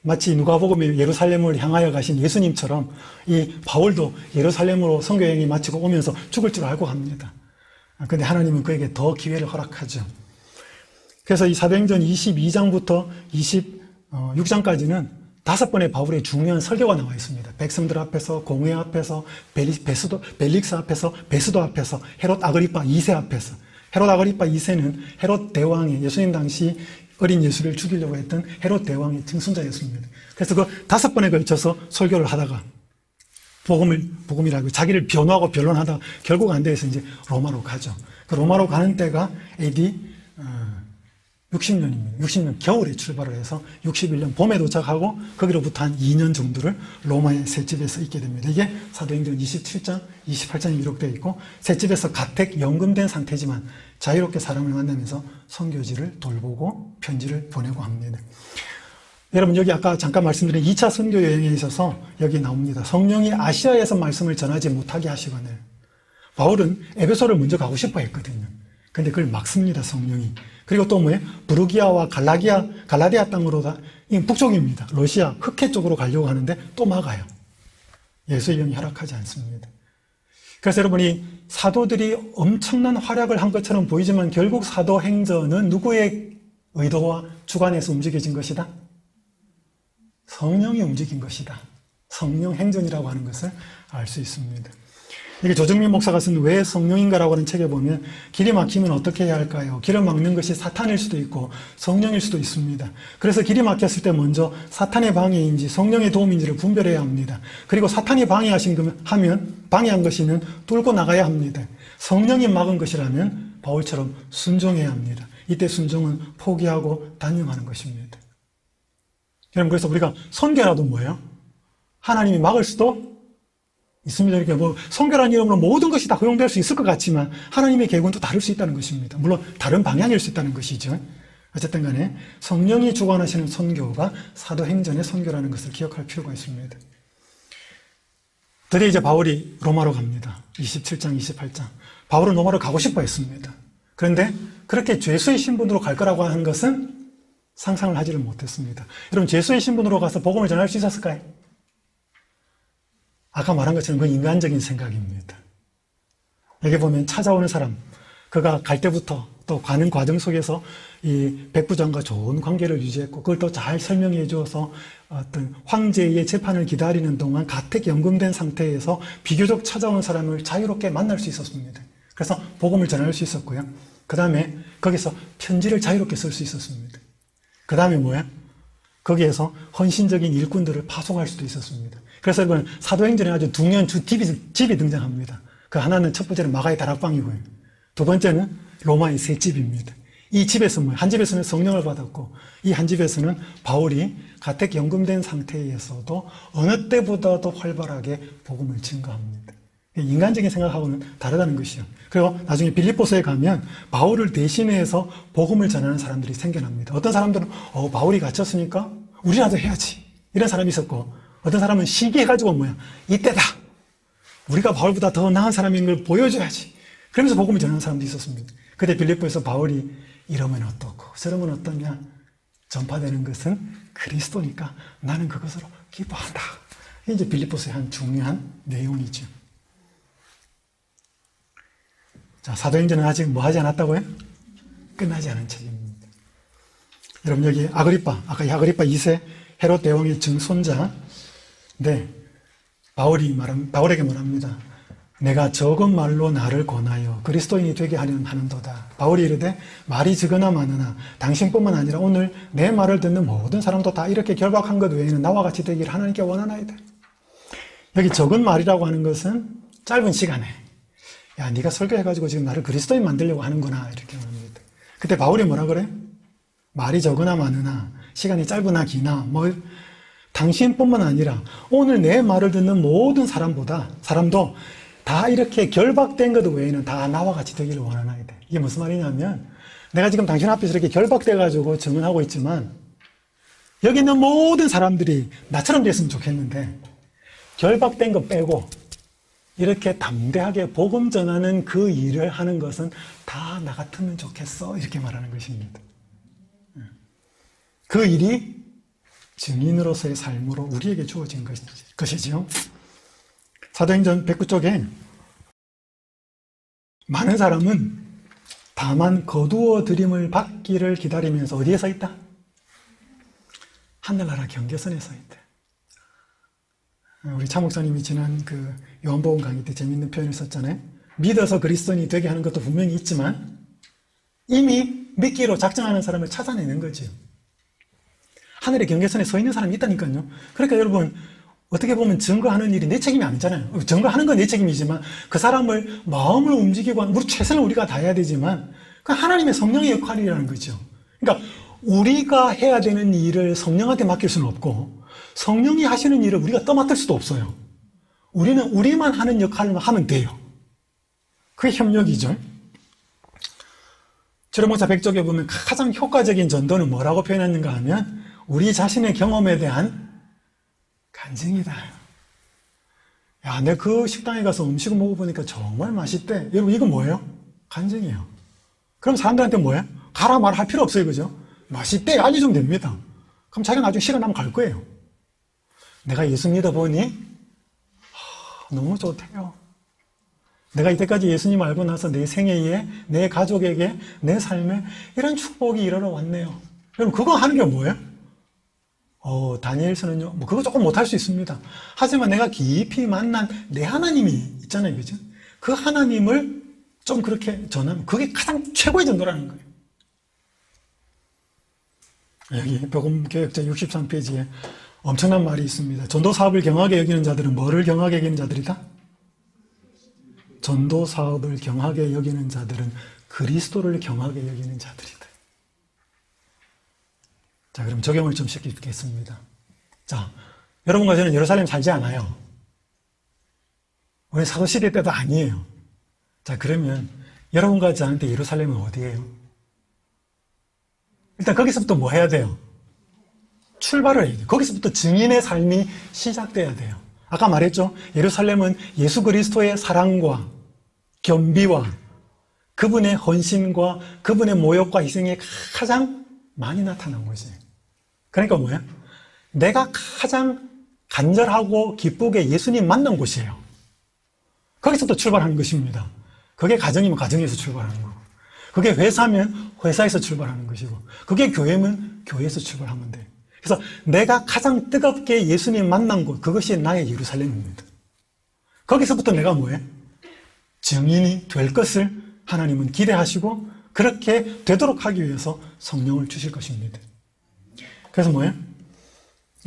S1: 마치 누가복음에 예루살렘을 향하여 가신 예수님처럼 이 바울도 예루살렘으로 선교여행이 마치고 오면서 죽을 줄 알고 갑니다. 그런데 하나님은 그에게 더 기회를 허락하죠. 그래서 이 사도행전 22장부터 26장까지는 5번의 바울의 중요한 설교가 나와 있습니다. 백성들 앞에서, 공회 앞에서, 벨릭스 앞에서, 베스도 앞에서, 헤롯 아그리파 2세 앞에서. 헤롯 아그리파 2세는 헤롯 대왕의, 예수님 당시 어린 예수를 죽이려고 했던 헤롯 대왕의 증손자였습니다. 그래서 그 5번에 걸쳐서 설교를 하다가 복음이라고 자기를 변호하고 변론하다가 결국 안 돼서 이제 로마로 가죠. 그 로마로 가는 때가 AD 60년입니다. 60년 겨울에 출발을 해서 61년 봄에 도착하고 거기로부터 한 2년 정도를 로마의 셋집에서 있게 됩니다. 이게 사도행전 27장, 28장에 기록되어 있고 셋집에서 가택 연금된 상태지만 자유롭게 사람을 만나면서 선교지를 돌보고 편지를 보내고 합니다. 여러분 여기 아까 잠깐 말씀드린 2차 선교 여행에 있어서 여기 나옵니다. 성령이 아시아에서 말씀을 전하지 못하게 하시거늘. 바울은 에베소를 먼저 가고 싶어 했거든요. 근데 그걸 막습니다, 성령이. 그리고 또 뭐예요? 부르기아와 갈라디아 땅으로 북쪽입니다. 러시아, 흑해 쪽으로 가려고 하는데 또 막아요. 예수의 영이 허락하지 않습니다. 그래서 여러분이 사도들이 엄청난 활약을 한 것처럼 보이지만 결국 사도행전은 누구의 의도와 주관에서 움직여진 것이다? 성령이 움직인 것이다. 성령 행전이라고 하는 것을 알 수 있습니다. 이게 조정민 목사가 쓴 왜 성령인가라고 하는 책에 보면 길이 막히면 어떻게 해야 할까요? 길을 막는 것이 사탄일 수도 있고 성령일 수도 있습니다. 그래서 길이 막혔을 때 먼저 사탄의 방해인지 성령의 도움인지를 분별해야 합니다. 그리고 사탄이 방해한 것이면 뚫고 나가야 합니다. 성령이 막은 것이라면 바울처럼 순종해야 합니다. 이때 순종은 포기하고 단념하는 것입니다. 여러분 그래서 우리가 선교라도 뭐예요? 하나님이 막을 수도 있습니다. 이렇게 선교라는 이름으로 모든 것이 다 허용될 수 있을 것 같지만 하나님의 계획은 또 다를 수 있다는 것입니다. 물론 다른 방향일 수 있다는 것이죠. 어쨌든 간에 성령이 주관하시는 선교가 사도행전의 선교라는 것을 기억할 필요가 있습니다. 드디어 이제 바울이 로마로 갑니다. 27장, 28장. 바울은 로마로 가고 싶어 했습니다. 그런데 그렇게 죄수의 신분으로 갈 거라고 하는 것은 상상을 하지를 못했습니다. 여러분 죄수의 신분으로 가서 복음을 전할 수 있었을까요? 아까 말한 것처럼 그건 인간적인 생각입니다. 여기 보면 찾아오는 사람, 그가 갈 때부터 또 가는 과정 속에서 이 백부장과 좋은 관계를 유지했고 그걸 또 잘 설명해 주어서 어떤 황제의 재판을 기다리는 동안 가택 연금된 상태에서 비교적 찾아온 사람을 자유롭게 만날 수 있었습니다. 그래서 복음을 전할 수 있었고요. 그 다음에 거기서 편지를 자유롭게 쓸 수 있었습니다. 그 다음에 뭐야? 거기에서 헌신적인 일꾼들을 파송할 수도 있었습니다. 그래서 여러분 사도행전에 아주 중요한 집이 등장합니다. 그 하나는 첫 번째는 마가의 다락방이고요. 두 번째는 로마의 세 집입니다. 이 집에서 한 집에서는 성령을 받았고 이 한 집에서는 바울이 가택 연금된 상태에서도 어느 때보다도 활발하게 복음을 증거합니다. 인간적인 생각하고는 다르다는 것이요. 그리고 나중에 빌립보서에 가면 바울을 대신해서 복음을 전하는 사람들이 생겨납니다. 어떤 사람들은 바울이 갇혔으니까 우리라도 해야지 이런 사람이 있었고 어떤 사람은 시기해가지고 이때다 우리가 바울보다 더 나은 사람인 걸 보여줘야지 그러면서 복음을 전하는 사람도 있었습니다. 그때 빌립보에서 바울이 이러면 어떻고 저러면 어떠냐 전파되는 것은 그리스도니까 나는 그것으로 기뻐한다. 이게 이제 빌립보서의 한 중요한 내용이죠. 자, 사도행전은 아직 뭐 하지 않았다고요? 끝나지 않은 책입니다. 여러분 여기 아까 이 아그리파 2세 헤롯 대왕의 증손자 네, 바울에게 말합니다. 내가 적은 말로 나를 권하여 그리스도인이 되게 하는도다. 바울이 이르되 말이 적으나 많으나 당신뿐만 아니라 오늘 내 말을 듣는 모든 사람도 다 이렇게 결박한 것 외에는 나와 같이 되기를 하나님께 원하나이다. 여기 적은 말이라고 하는 것은 짧은 시간에 야 네가 설교해가지고 지금 나를 그리스도인 만들려고 하는구나 이렇게 말합니다. 그때 바울이 뭐라 그래? 말이 적으나 많으나 시간이 짧으나 기나 당신뿐만 아니라 오늘 내 말을 듣는 모든 사람도 다 이렇게 결박된 것 외에는 다 나와 같이 되기를 원하나이다. 이게 무슨 말이냐면 내가 지금 당신 앞에서 이렇게 결박돼가지고 증언하고 있지만 여기 있는 모든 사람들이 나처럼 됐으면 좋겠는데 결박된 거 빼고 이렇게 담대하게 복음 전하는 그 일을 하는 것은 다 나 같으면 좋겠어 이렇게 말하는 것입니다. 그 일이 증인으로서의 삶으로 우리에게 주어진 것이지요. 사도행전 109쪽에 많은 사람은 다만 거두어 들임을 받기를 기다리면서 어디에 서 있다? 하늘나라 경계선에 서 있대. 우리 차 목사님이 지난 그 요한복음 강의 때 재밌는 표현을 썼잖아요. 믿어서 그리스도인이 되게 하는 것도 분명히 있지만 이미 믿기로 작정하는 사람을 찾아내는 거죠. 하늘의 경계선에 서 있는 사람이 있다니까요. 그러니까 여러분, 어떻게 보면 증거하는 일이 내 책임이 아니잖아요. 증거하는 건 내 책임이지만 그 사람을 마음을 움직이고 우리 최선을 우리가 다해야 되지만 그 하나님의 성령의 역할이라는 거죠. 그러니까 우리가 해야 되는 일을 성령한테 맡길 수는 없고 성령이 하시는 일을 우리가 떠맡을 수도 없어요. 우리는 우리만 하는 역할을 하면 돼요. 그게 협력이죠. 지뢰목사 백족에 보면 가장 효과적인 전도는 뭐라고 표현했는가 하면 우리 자신의 경험에 대한 간증이다. 야, 내가 그 식당에 가서 음식을 먹어보니까 정말 맛있대. 여러분, 이거 뭐예요? 간증이에요. 그럼 사람들한테 뭐예요? 가라 말할 필요 없어요. 그죠? 맛있대. 알려주면 됩니다. 그럼 자기가 나중에 시간 나면 갈 거예요. 내가 예수 믿어보니 너무 좋대요. 내가 이때까지 예수님 알고 나서 내 생애에, 내 가족에게, 내 삶에 이런 축복이 이르러 왔네요. 여러분, 그거 하는 게 뭐예요? 다니엘서는요, 그거 조금 못할 수 있습니다. 하지만 내가 깊이 만난 내 하나님이 있잖아요. 그죠? 그 하나님을 좀 그렇게 전하면 그게 가장 최고의 전도라는 거예요. 여기 복음개혁자 63페이지에 엄청난 말이 있습니다. 전도 사업을 경하게 여기는 자들은 뭐를 경하게 여기는 자들이다? 전도 사업을 경하게 여기는 자들은 그리스도를 경하게 여기는 자들이다. 자, 그럼 적용을 좀 시키겠습니다. 자, 여러분과 저는 예루살렘 살지 않아요. 우리 사도시대 때도 아니에요. 자, 그러면 여러분과 저한테 예루살렘은 어디예요? 일단 거기서부터 뭐 해야 돼요? 출발을 해야 돼요. 거기서부터 증인의 삶이 시작돼야 돼요. 아까 말했죠? 예루살렘은 예수 그리스도의 사랑과 겸비와 그분의 헌신과 그분의 모욕과 희생이 가장 많이 나타난 곳이에요. 그러니까 뭐예요? 내가 가장 간절하고 기쁘게 예수님 만난 곳이에요. 거기서부터 출발하는 것입니다. 그게 가정이면 가정에서 출발하는 거고, 그게 회사면 회사에서 출발하는 것이고, 그게 교회면 교회에서 출발하면 돼요. 그래서 내가 가장 뜨겁게 예수님 만난 곳, 그것이 나의 예루살렘입니다. 거기서부터 내가 뭐예요? 증인이 될 것을 하나님은 기대하시고 그렇게 되도록 하기 위해서 성령을 주실 것입니다. 그래서 뭐예요?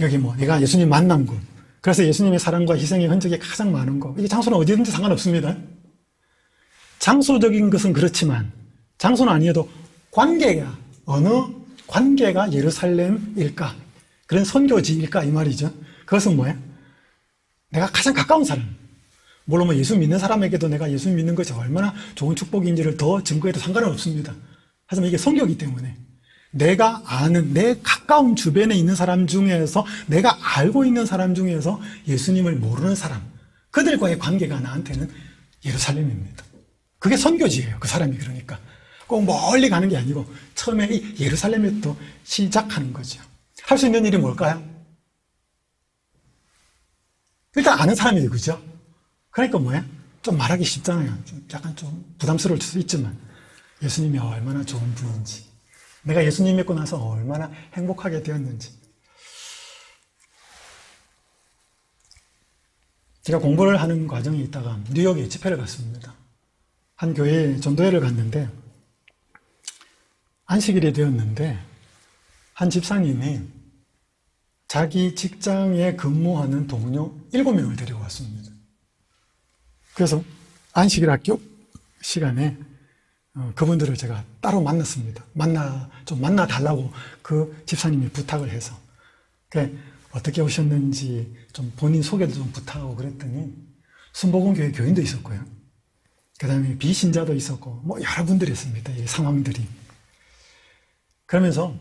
S1: 여기 내가 예수님 만난 곳, 그래서 예수님의 사랑과 희생의 흔적이 가장 많은 곳, 이게 장소는 어디든지 상관없습니다. 장소적인 것은 그렇지만 장소는 아니어도 관계가, 어느 관계가 예루살렘일까, 그런 선교지일까 이 말이죠. 그것은 뭐예요? 내가 가장 가까운 사람, 물론 예수 믿는 사람에게도 내가 예수 믿는 것이 얼마나 좋은 축복인지를 더 증거해도 상관은 없습니다. 하지만 이게 선교이기 때문에 내가 아는, 내 가까운 주변에 있는 사람 중에서, 내가 알고 있는 사람 중에서 예수님을 모르는 사람, 그들과의 관계가 나한테는 예루살렘입니다. 그게 선교지예요. 그 사람이. 그러니까 꼭 멀리 가는 게 아니고 처음에 이 예루살렘에부터 시작하는 거죠. 할 수 있는 일이 뭘까요? 일단 아는 사람이에요. 그죠? 그러니까 뭐예요? 좀 말하기 쉽잖아요. 약간 좀 부담스러울 수도 있지만 예수님이 얼마나 좋은 분인지, 내가 예수님 믿고 나서 얼마나 행복하게 되었는지. 제가 공부를 하는 과정에 있다가 뉴욕에 집회를 갔습니다. 한 교회에 전도회를 갔는데 안식일이 되었는데 한 집사님이 자기 직장에 근무하는 동료 7명을 데리고 왔습니다. 그래서 안식일 학교 시간에 그분들을 제가 따로 만났습니다. 좀 만나달라고 그 집사님이 부탁을 해서. 어떻게 오셨는지 좀 본인 소개도 좀 부탁하고 그랬더니 순복음교회 교인도 있었고요. 그 다음에 비신자도 있었고 여러 분들이 있습니다. 이 상황들이. 그러면서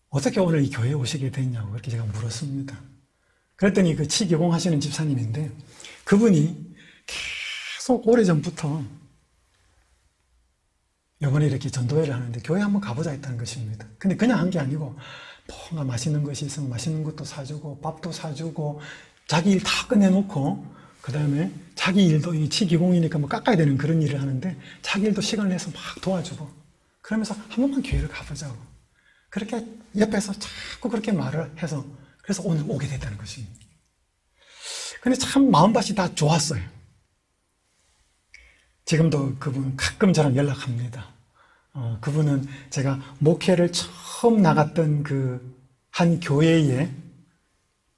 S1: 어떻게 오늘 이 교회에 오시게 됐냐고 그렇게 제가 물었습니다. 그랬더니 그 치기공 하시는 집사님인데 그분이 계속 오래전부터 이번에 이렇게 전도회를 하는데 교회 한번 가보자 했다는 것입니다. 근데 그냥 한 게 아니고 뭔가 맛있는 것이 있으면 맛있는 것도 사주고 밥도 사주고 자기 일 다 끝내놓고 그 다음에 자기 일도 치기공이니까 깎아야 되는 그런 일을 하는데 자기 일도 시간을 내서 막 도와주고 그러면서 한 번만 교회를 가보자고. 그렇게 옆에서 자꾸 그렇게 말을 해서 그래서 오늘 오게 됐다는 것입니다. 근데 참 마음밭이 다 좋았어요. 지금도 그분 가끔 저랑 연락합니다. 그분은 제가 목회를 처음 나갔던 그 한 교회에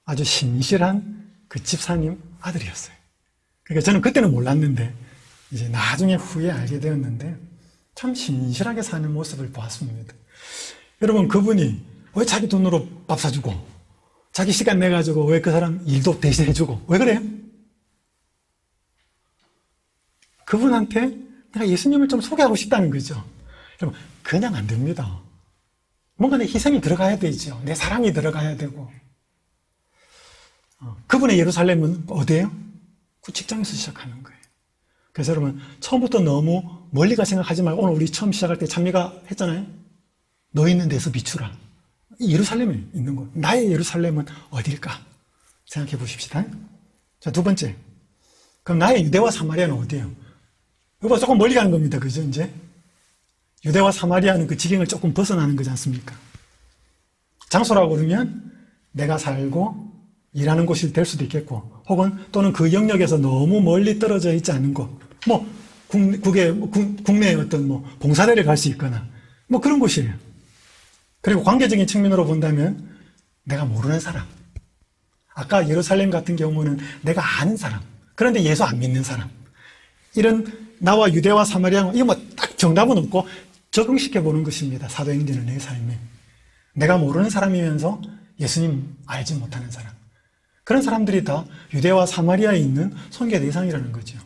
S1: 아주 신실한 그 집사님 아들이었어요. 그러니까 저는 그때는 몰랐는데 이제 나중에 후에 알게 되었는데 참 신실하게 사는 모습을 보았습니다. 여러분, 그분이 왜 자기 돈으로 밥 사주고 자기 시간 내가지고 왜 그 사람 일도 대신해주고 왜 그래요? 그분한테 내가 예수님을 좀 소개하고 싶다는 거죠. 여러분, 그냥 안 됩니다. 뭔가 내 희생이 들어가야 되죠. 내 사랑이 들어가야 되고. 그분의 예루살렘은 어디예요? 그 직장에서 시작하는 거예요. 그래서 여러분, 처음부터 너무 멀리가 생각하지 말고 오늘 우리 처음 시작할 때 찬미가 했잖아요. 너 있는 데서 비추라. 예루살렘에 있는 거. 나의 예루살렘은 어딜까? 생각해 보십시다. 자, 두 번째. 그럼 나의 유대와 사마리아는 어디예요? 이거 조금 멀리 가는 겁니다. 그죠, 이제? 유대와 사마리아는 그 지경을 조금 벗어나는 거지 않습니까? 장소라고 그러면 내가 살고 일하는 곳이 될 수도 있겠고, 혹은 또는 그 영역에서 너무 멀리 떨어져 있지 않은 곳, 뭐, 국내에 어떤 뭐, 봉사대를 갈 수 있거나, 뭐 그런 곳이에요. 그리고 관계적인 측면으로 본다면, 내가 모르는 사람. 아까 예루살렘 같은 경우는 내가 아는 사람. 그런데 예수 안 믿는 사람. 이런 나와 유대와 사마리아, 이거 뭐 딱 정답은 없고, 적응시켜 보는 것입니다. 사도행전을 내 삶에. 내가 모르는 사람이면서 예수님 알지 못하는 사람. 그런 사람들이 다 유대와 사마리아에 있는 선교 대상이라는 거죠.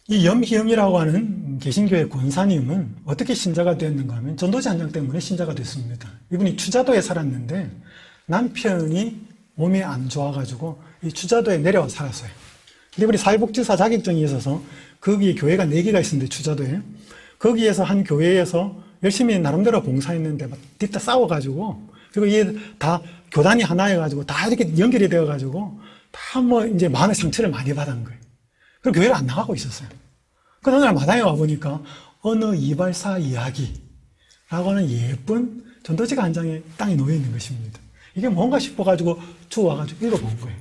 S1: 이 염희영이라고 하는 개신교의 권사님은 어떻게 신자가 되었는가 하면 전도지 한 장 때문에 신자가 됐습니다. 이분이 추자도에 살았는데 남편이 몸이 안 좋아가지고 이 추자도에 내려와 살았어요. 이분이 사회복지사 자격증이 있어서 거기에 교회가 4개가 있었는데 추자도에 거기에서 한 교회에서 열심히 나름대로 봉사했는데 막 뒤따 싸워가지고 그리고 이게 다 교단이 하나여가지고 다 이렇게 연결이 되어가지고 다 뭐 이제 마음의 상처를 많이 받은 거예요. 그리고 교회를 안 나가고 있었어요. 그래서 어느 날 마당에 와보니까 어느 이발사 이야기라고 하는 예쁜 전도지가 한 장에 땅에 놓여있는 것입니다. 이게 뭔가 싶어가지고 주워와가지고 읽어본 거예요.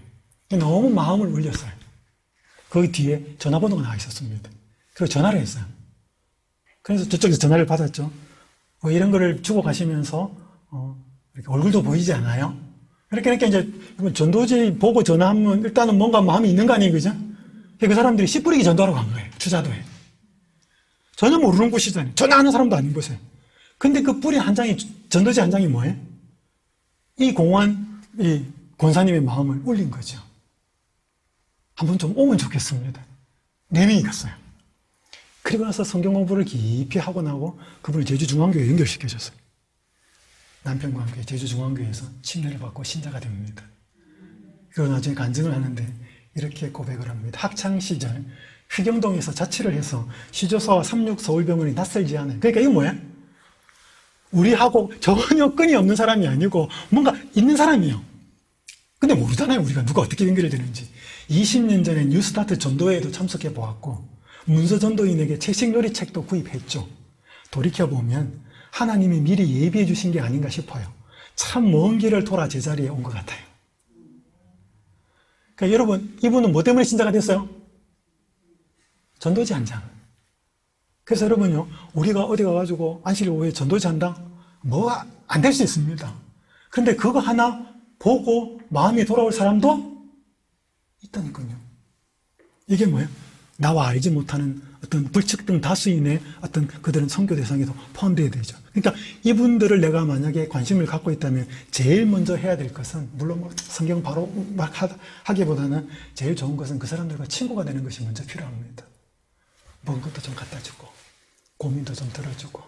S1: 너무 마음을 울렸어요. 거기 뒤에 전화번호가 나와 있었습니다. 그리고 전화를 했어요. 그래서 저쪽에서 전화를 받았죠. 이런 거를 주고 가시면서 이렇게 얼굴도 보이지 않아요? 이렇게 이제 전도지 보고 전화하면 일단은 뭔가 마음이 있는 거 아니에요, 그죠? 그 사람들이 씨 뿌리기 전도하러 간 거예요. 추자도에. 전혀 모르는 곳이잖아요. 전화하는 사람도 아닌 곳에. 근데 그 뿌리 한 장이, 전도지 한 장이 뭐예요? 이 공허한 이 권사님의 마음을 울린 거죠. 한번 좀 오면 좋겠습니다. 4명이 갔어요. 그리고 나서 성경 공부를 깊이 하고 나고 그분을 제주중앙교회에 연결시켜줬어요. 남편과 함께 제주중앙교회에서 침례를 받고 신자가 됩니다. 그리고 나중에 간증을 하는데 이렇게 고백을 합니다. 학창시절 휘경동에서 자취를 해서 시조사와 36 서울병원이 낯설지 않아요. 그러니까 이거 뭐야? 우리하고 전혀 끈이 없는 사람이 아니고 뭔가 있는 사람이에요. 근데 모르잖아요. 우리가 누가 어떻게 연결이 되는지. 20년 전에 뉴스타트 전도회에도 참석해 보았고 문서 전도인에게 채식 요리 책도 구입했죠. 돌이켜보면 하나님이 미리 예비해 주신 게 아닌가 싶어요. 참 먼 길을 돌아 제자리에 온 것 같아요. 그러니까 여러분, 이분은 뭐 때문에 신자가 됐어요? 전도지 한 장. 그래서 여러분요, 우리가 어디 가가지고 안식일 오후에 전도지 한다? 뭐 안 될 수 있습니다. 그런데 그거 하나 보고 마음이 돌아올 사람도 있다니까요. 이게 뭐예요? 나와 알지 못하는 어떤 불특정 다수인의 어떤 그들은 선교 대상에도 포함되어야 되죠. 그러니까 이분들을 내가 만약에 관심을 갖고 있다면 제일 먼저 해야 될 것은 물론 뭐 성경 바로 막 하기보다는 제일 좋은 것은 그 사람들과 친구가 되는 것이 먼저 필요합니다. 먹은 것도 좀 갖다 주고 고민도 좀 들어주고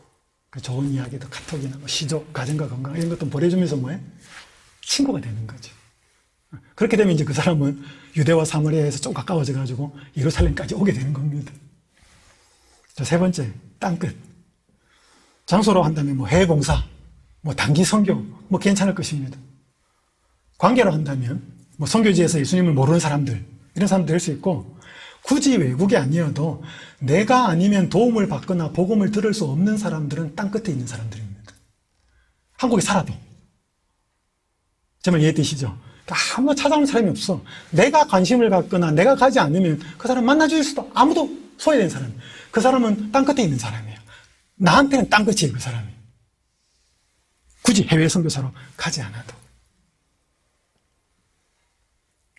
S1: 그 좋은 이야기도 카톡이나 뭐 시조, 가정과 건강 이런 것도 보내주면서 뭐해? 친구가 되는 거죠. 그렇게 되면 이제 그 사람은 유대와 사마리아에서 좀 가까워져 가지고 예루살렘까지 오게 되는 겁니다. 자, 세 번째, 땅끝. 장소로 한다면 뭐 해외봉사, 뭐 단기 선교, 뭐 괜찮을 것입니다. 관계로 한다면 뭐 선교지에서 예수님을 모르는 사람들, 이런 사람도 될 수 있고, 굳이 외국이 아니어도 내가 아니면 도움을 받거나 복음을 들을 수 없는 사람들은 땅끝에 있는 사람들입니다. 한국에 살아도. 정말 이해되시죠? 아무 찾아오는 사람이 없어. 내가 관심을 갖거나 내가 가지 않으면 그 사람 만나줄 수도 아무도 소외된 사람. 그 사람은 땅끝에 있는 사람이에요. 나한테는 땅끝이에요, 그 사람이. 굳이 해외 선교사로 가지 않아도.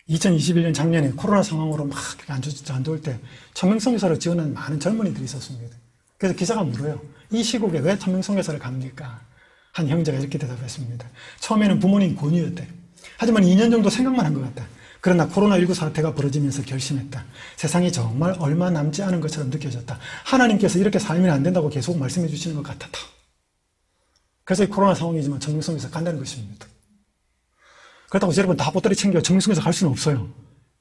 S1: 2021년 작년에 코로나 상황으로 막 안 좋을 때 천명선교사로 지원한 많은 젊은이들이 있었습니다. 그래서 기자가 물어요. 이 시국에 왜 천명선교사를 갑니까? 한 형제가 이렇게 대답했습니다. 처음에는 부모님 권유였대. 하지만 2년 정도 생각만 한 것 같다. 그러나 코로나19 사태가 벌어지면서 결심했다. 세상이 정말 얼마 남지 않은 것처럼 느껴졌다. 하나님께서 이렇게 살면 안 된다고 계속 말씀해 주시는 것 같았다. 그래서 이 코로나 상황이지만 천명선교사 간다는 것입니다. 그렇다고 여러분 다 보따리 챙겨 천명선교사 갈 수는 없어요.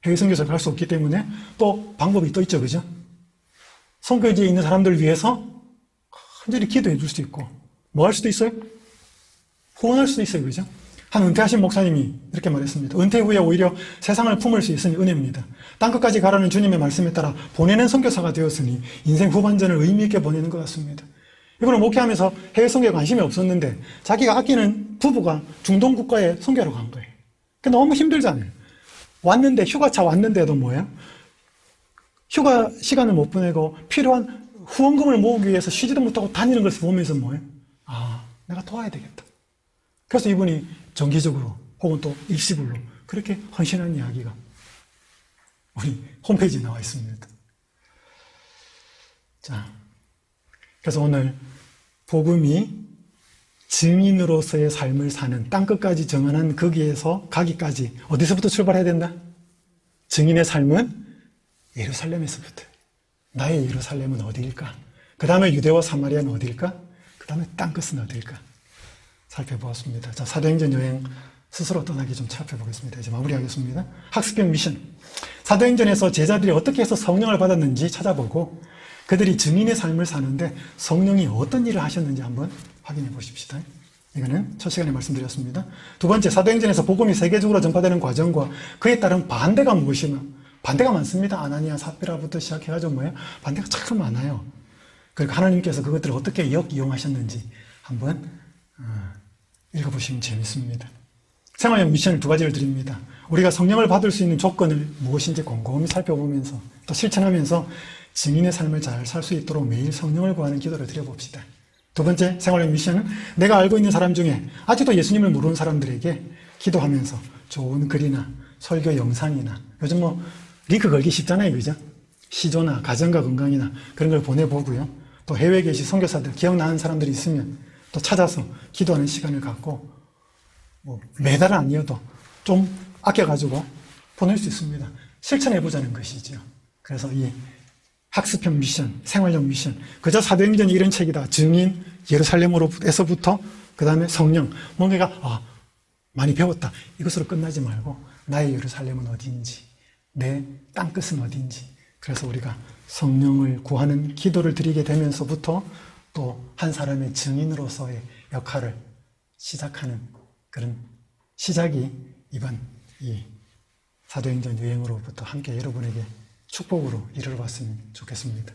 S1: 해외 선교사 갈 수 없기 때문에 또 방법이 또 있죠, 그죠? 선교지에 있는 사람들을 위해서 간절히 기도해 줄 수도 있고, 뭐 할 수도 있어요? 후원할 수도 있어요, 그죠? 한 은퇴하신 목사님이 이렇게 말했습니다. 은퇴 후에 오히려 세상을 품을 수 있으니 은혜입니다. 땅끝까지 가라는 주님의 말씀에 따라 보내는 선교사가 되었으니 인생 후반전을 의미 있게 보내는 것 같습니다. 이분은 목회하면서 해외 선교에 관심이 없었는데 자기가 아끼는 부부가 중동 국가에 선교하러 간 거예요. 그러니까 너무 힘들잖아요. 왔는데 휴가차 왔는데도 뭐예요? 휴가 시간을 못 보내고 필요한 후원금을 모으기 위해서 쉬지도 못하고 다니는 것을 보면서 뭐예요? 아, 내가 도와야 되겠다. 그래서 이분이 정기적으로 혹은 또 일시불로 그렇게 헌신한 이야기가 우리 홈페이지에 나와 있습니다. 자, 그래서 오늘 복음이 증인으로서의 삶을 사는 땅끝까지 정한한 거기에서 가기까지 어디서부터 출발해야 된다? 증인의 삶은 예루살렘에서부터. 나의 예루살렘은 어디일까? 그 다음에 유대와 사마리아는 어디일까? 그 다음에 땅끝은 어디일까? 살펴보았습니다. 자, 사도행전 여행 스스로 떠나기 좀 살펴보겠습니다. 이제 마무리하겠습니다. 학습형 미션. 사도행전에서 제자들이 어떻게 해서 성령을 받았는지 찾아보고 그들이 증인의 삶을 사는데 성령이 어떤 일을 하셨는지 한번 확인해 보십시다. 이거는 첫 시간에 말씀드렸습니다. 두 번째, 사도행전에서 복음이 세계적으로 전파되는 과정과 그에 따른 반대가 무엇이며, 반대가 많습니다. 아나니아, 삽비라부터 시작해가지고 뭐예요? 반대가 참 많아요. 그러니까 하나님께서 그것들을 어떻게 역이용하셨는지 한번 읽어보시면 재밌습니다. 생활형 미션을 두 가지를 드립니다. 우리가 성령을 받을 수 있는 조건을 무엇인지 곰곰이 살펴보면서 또 실천하면서 증인의 삶을 잘 살 수 있도록 매일 성령을 구하는 기도를 드려봅시다. 두 번째 생활형 미션은 내가 알고 있는 사람 중에 아직도 예수님을 모르는 사람들에게 기도하면서 좋은 글이나 설교 영상이나 요즘 뭐 링크 걸기 쉽잖아요, 그죠? 시조나 가정과 건강이나 그런 걸 보내보고요. 또 해외에 계신 선교사들 기억나는 사람들이 있으면 또 찾아서 기도하는 시간을 갖고 뭐 매달은 아니어도 좀 아껴가지고 보낼 수 있습니다. 실천해보자는 것이죠. 그래서 이 학습형 미션, 생활형 미션, 그저 사도행전이 이런 책이다. 증인, 예루살렘으로에서부터 그 다음에 성령, 뭔가가 많이 배웠다. 이것으로 끝나지 말고 나의 예루살렘은 어디인지, 내 땅끝은 어디인지, 그래서 우리가 성령을 구하는 기도를 드리게 되면서부터 또 한 사람의 증인으로서의 역할을 시작하는 그런 시작이 이번 이 사도행전 유행으로부터 함께 여러분에게 축복으로 이르러봤으면 좋겠습니다.